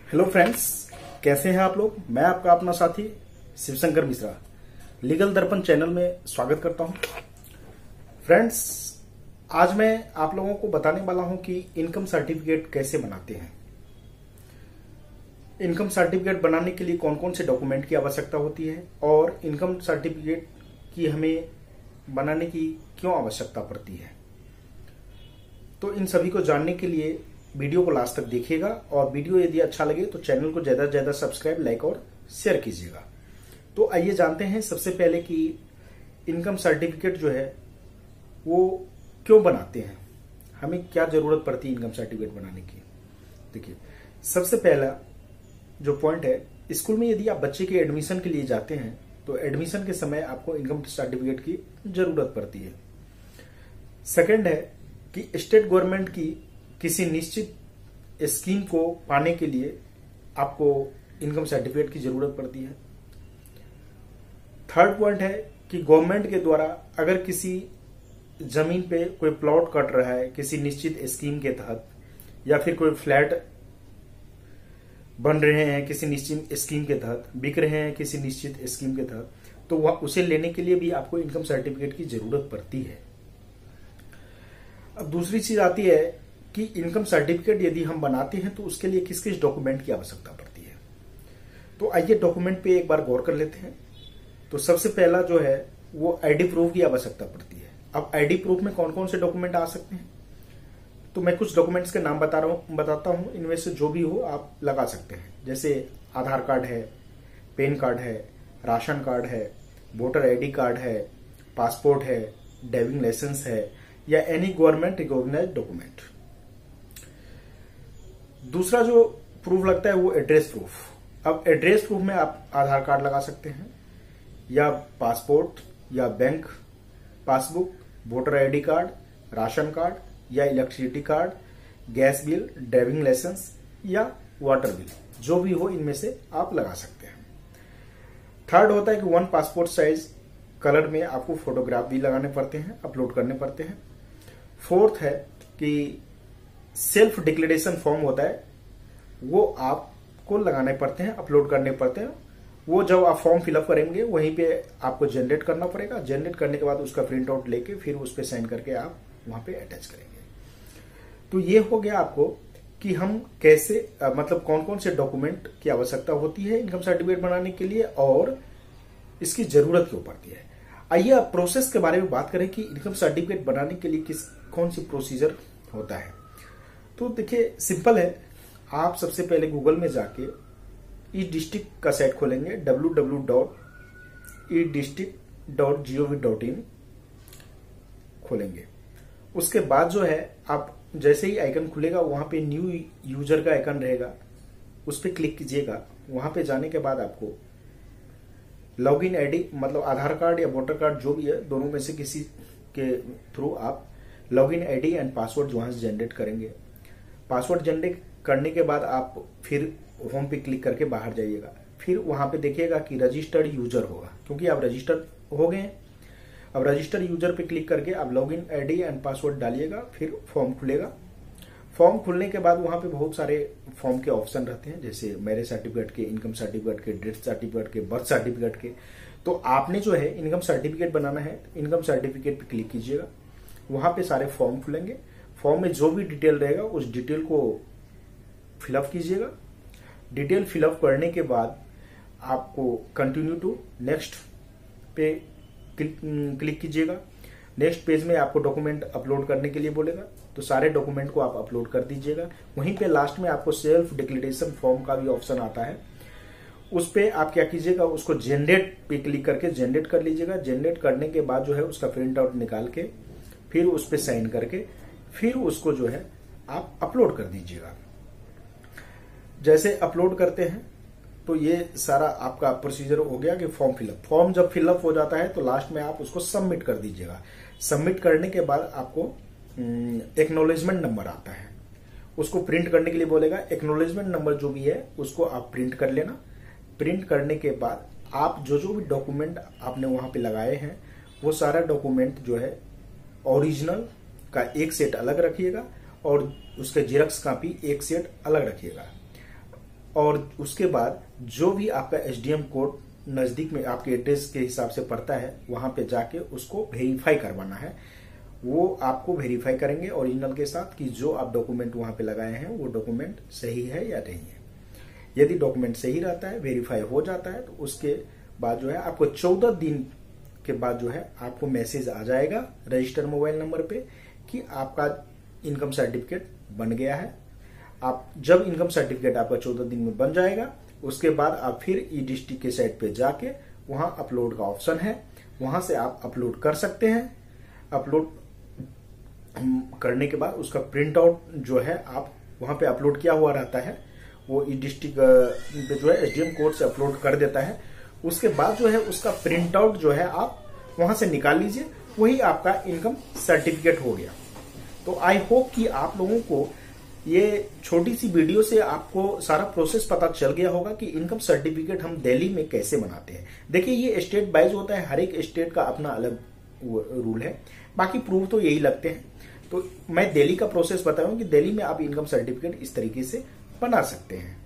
Hello friends, कैसे हैं आप लोग। मैं आपका अपना साथी शिवशंकर मिश्रा लीगल दर्पण चैनल में स्वागत करता हूं। फ्रेंड्स, आज मैं आप लोगों को बताने वाला हूं कि इनकम सर्टिफिकेट कैसे बनाते हैं। इनकम सर्टिफिकेट बनाने के लिए कौन कौन से डॉक्यूमेंट की आवश्यकता होती है और इनकम सर्टिफिकेट की हमें बनाने की क्यों आवश्यकता पड़ती है। तो इन सभी को जानने के लिए वीडियो को लास्ट तक देखिएगा और वीडियो यदि अच्छा लगे तो चैनल को ज्यादा से ज्यादा सब्सक्राइब, लाइक और शेयर कीजिएगा। तो आइए जानते हैं सबसे पहले कि इनकम सर्टिफिकेट जो है वो क्यों बनाते हैं, हमें क्या जरूरत पड़ती है इनकम सर्टिफिकेट बनाने की। देखिए, सबसे पहला जो पॉइंट है, स्कूल में यदि आप बच्चे के एडमिशन के लिए जाते हैं तो एडमिशन के समय आपको इनकम सर्टिफिकेट की जरूरत पड़ती है। सेकंड है कि स्टेट गवर्नमेंट की किसी निश्चित स्कीम को पाने के लिए आपको इनकम सर्टिफिकेट की जरूरत पड़ती है। थर्ड पॉइंट है कि गवर्नमेंट के द्वारा अगर किसी जमीन पे कोई प्लॉट कट रहा है किसी निश्चित स्कीम के तहत, या फिर कोई फ्लैट बन रहे हैं किसी निश्चित स्कीम के तहत, बिक रहे हैं किसी निश्चित स्कीम के तहत, तो वह उसे लेने के लिए भी आपको इनकम सर्टिफिकेट की जरूरत पड़ती है। अब दूसरी चीज आती है कि इनकम सर्टिफिकेट यदि हम बनाते हैं तो उसके लिए किस किस डॉक्यूमेंट की आवश्यकता पड़ती है। तो आइए डॉक्यूमेंट पे एक बार गौर कर लेते हैं। तो सबसे पहला जो है वो आईडी प्रूफ की आवश्यकता पड़ती है। अब आईडी प्रूफ में कौन कौन से डॉक्यूमेंट आ सकते हैं, तो मैं कुछ डॉक्यूमेंट्स के नाम बताता हूं, इनमें से जो भी हो आप लगा सकते हैं। जैसे आधार कार्ड है, पैन कार्ड है, राशन कार्ड है, वोटर आईडी कार्ड है, पासपोर्ट है, ड्राइविंग लाइसेंस है, या एनी गवर्नमेंट रिकॉग्नाइज्ड डॉक्यूमेंट। दूसरा जो प्रूफ लगता है वो एड्रेस प्रूफ। अब एड्रेस प्रूफ में आप आधार कार्ड लगा सकते हैं, या पासपोर्ट, या bank passbook, voter ID card, ration card, या electricity card, gas bill, driving licence या वाटर बिल, जो भी हो इनमें से आप लगा सकते हैं। थर्ड होता है कि 1 पासपोर्ट साइज कलर में आपको फोटोग्राफ भी लगाने पड़ते हैं, अपलोड करने पड़ते हैं। फोर्थ है कि सेल्फ डिक्लेरेशन फॉर्म होता है, वो आपको लगाने पड़ते हैं, अपलोड करने पड़ते हैं। वो जब आप फॉर्म फिलअप करेंगे वहीं पे आपको जनरेट करना पड़ेगा। जनरेट करने के बाद उसका प्रिंट आउट लेके फिर उस पर साइन करके आप वहां पे अटैच करेंगे। तो ये हो गया आपको कि हम कैसे मतलब कौन कौन से डॉक्यूमेंट की आवश्यकता होती है इनकम सर्टिफिकेट बनाने के लिए और इसकी जरूरत क्यों पड़ती है। आइए अब प्रोसेस के बारे में बात करें कि इनकम सर्टिफिकेट बनाने के लिए कौन सी प्रोसीजर होता है। तो देखिए, सिंपल है। आप सबसे पहले गूगल में जाके ई डिस्ट्रिक्ट का साइट खोलेंगे, www.edistrict.gov.in खोलेंगे। उसके बाद जो है आप जैसे ही आइकन खुलेगा वहां पे न्यू यूजर का आइकन रहेगा, उस पर क्लिक कीजिएगा। वहां पे जाने के बाद आपको लॉगिन आईडी, मतलब आधार कार्ड या वोटर कार्ड जो भी है, दोनों में से किसी के थ्रू आप लॉगिन आईडी एंड पासवर्ड वहां से जनरेट करेंगे। पासवर्ड जनरेट करने के बाद आप फिर होम पे क्लिक करके बाहर जाइएगा। फिर वहां पे देखिएगा कि रजिस्टर्ड यूजर होगा, क्योंकि आप रजिस्टर्ड हो गए। अब रजिस्टर्ड यूजर पे क्लिक करके आप लॉगिन आईडी एंड पासवर्ड डालिएगा, फिर फॉर्म खुलेगा। फॉर्म खुलने के बाद वहां पे बहुत सारे फॉर्म के ऑप्शन रहते हैं, जैसे मैरिज सर्टिफिकेट के, इनकम सर्टिफिकेट के, डेथ सर्टिफिकेट के, बर्थ सर्टिफिकेट के। तो आपने जो है इनकम सर्टिफिकेट बनाना है, इनकम सर्टिफिकेट पे क्लिक कीजिएगा। वहां पे सारे फॉर्म खुलेंगे। फॉर्म में जो भी डिटेल रहेगा उस डिटेल को फिलअप कीजिएगा। डिटेल फिलअप करने के बाद आपको कंटिन्यू टू नेक्स्ट पे क्लिक कीजिएगा। नेक्स्ट पेज में आपको डॉक्यूमेंट अपलोड करने के लिए बोलेगा, तो सारे डॉक्यूमेंट को आप अपलोड कर दीजिएगा। वहीं पे लास्ट में आपको सेल्फ डिक्लेरेशन फॉर्म का भी ऑप्शन आता है, उस पे आप क्या कीजिएगा, उसको जनरेट पे क्लिक करके जनरेट कर लीजिएगा। जनरेट करने के बाद जो है उसका प्रिंट आउट निकाल के फिर उस पे साइन करके फिर उसको जो है आप अपलोड कर दीजिएगा। जैसे अपलोड करते हैं तो ये सारा आपका प्रोसीजर हो गया कि फॉर्म फिलअप। फॉर्म जब फिलअप हो जाता है तो लास्ट में आप उसको सबमिट कर दीजिएगा। सबमिट करने के बाद आपको एक्नॉलेजमेंट नंबर आता है, उसको प्रिंट करने के लिए बोलेगा। एक्नॉलेजमेंट नंबर जो भी है उसको आप प्रिंट कर लेना। प्रिंट करने के बाद आप जो जो भी डॉक्यूमेंट आपने वहां पे लगाए हैं वो सारा डॉक्यूमेंट जो है ओरिजिनल का एक सेट अलग रखिएगा और उसके जेरॉक्स कॉपी एक सेट अलग रखिएगा। और उसके बाद जो भी आपका एसडीएम कोड नजदीक में आपके एड्रेस के हिसाब से पड़ता है वहां पे जाके उसको वेरीफाई करवाना है। वो आपको वेरीफाई करेंगे ओरिजिनल के साथ कि जो आप डॉक्यूमेंट वहां पे लगाए हैं वो डॉक्यूमेंट सही है या नहीं है। यदि डॉक्यूमेंट सही रहता है, वेरीफाई हो जाता है, तो उसके बाद जो है आपको 14 दिन के बाद जो है आपको मैसेज आ जाएगा रजिस्टर्ड मोबाइल नंबर पे कि आपका इनकम सर्टिफिकेट बन गया है। आप जब इनकम सर्टिफिकेट आपका 14 दिन में बन जाएगा, उसके बाद आप फिर ई डिस्ट्रिक्ट के साइट पे जाके वहां अपलोड का ऑप्शन है, वहां से आप अपलोड कर सकते हैं। अपलोड करने के बाद उसका प्रिंट आउट जो है आप वहां पे अपलोड किया हुआ रहता है, वो ई डिस्ट्रिक्ट पे जो है एसडीएम कोड से अपलोड कर देता है। उसके बाद जो है उसका प्रिंट आउट जो है आप वहां से निकाल लीजिए, वही आपका इनकम सर्टिफिकेट हो गया। तो आई होप कि आप लोगों को ये छोटी सी वीडियो से आपको सारा प्रोसेस पता चल गया होगा कि इनकम सर्टिफिकेट हम दिल्ली में कैसे बनाते हैं। देखिए ये स्टेट वाइज होता है, हर एक स्टेट का अपना अलग रूल है, बाकी प्रूफ तो यही लगते हैं। तो मैं दिल्ली का प्रोसेस बताऊं कि दिल्ली में आप इनकम सर्टिफिकेट इस तरीके से बना सकते हैं।